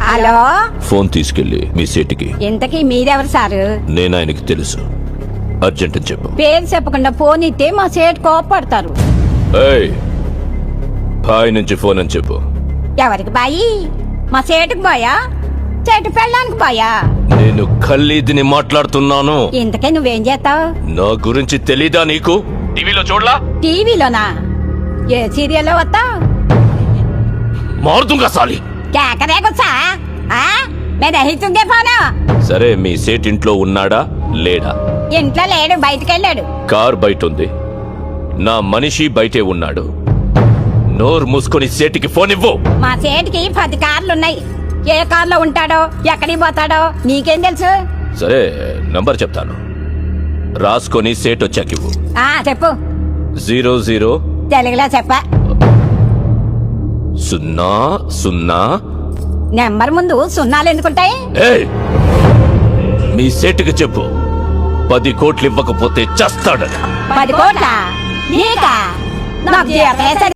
Hello, phone తీసుకెళ్లి మీ సీటుకి. ఇంతకీ మీరెవరు సారు? నేను ఆయనకి తెలుసు. అర్జెంట్ అని చెప్పు. పేరు చెప్పకుండా ఫోన్ ఇస్తే మా సేటు కోపడతారు. ఏయ్, బాయ్ నుంచి ఫోన్ అని చెప్పు. ఎవరికి బాయి? మా సేటుకు బాయా, చెట్టు పెళ్ళానికి బాయా? నేను ఖల్లీదిని మాట్లాడుతున్నాను. ఇంతకీ నువ్వేం చేస్తావు? నా గురించి తెలీదా నీకు? టీవీలో చూడలా? టీవీలోనా? ఏ సీరియల్లో వస్తావు? మారుతుంగా సాలి. కేకరే గుచ్చా? నేను అహితుందే ఫోను. సరే, మీ సేట్ ఇంట్లో ఉన్నాడా లేడా? ఇంట్లో లేడు, బయటకెళ్ళాడు. కార్ బయట ఉంది, నా మనిషి బయటే ఉన్నాడు. నోరు మూసుకొని సేటికి ఫోన్ ఇవ్వు. మా సేటుకి 10 కార్లున్నాయి. ఏ కార్లో ఉంటాడో, ఎక్కడికి పోతాడో నీకేం తెలుసు? సరే, నంబర్ చెప్తాను, రాసుకొని సేట్ వచ్చాకివ్వు. చెప్పు. 00 తెలుగులో చెప్పా. 00. నెంబర్ ముందు సున్నాలు ఎందుకుంటాయి? ఏయ్, మీ సేటుకి చెప్పు 10 కోట్లు ఇవ్వకపోతే చస్తాడని. 10 కోట్ల నీకా? నాకు జీతం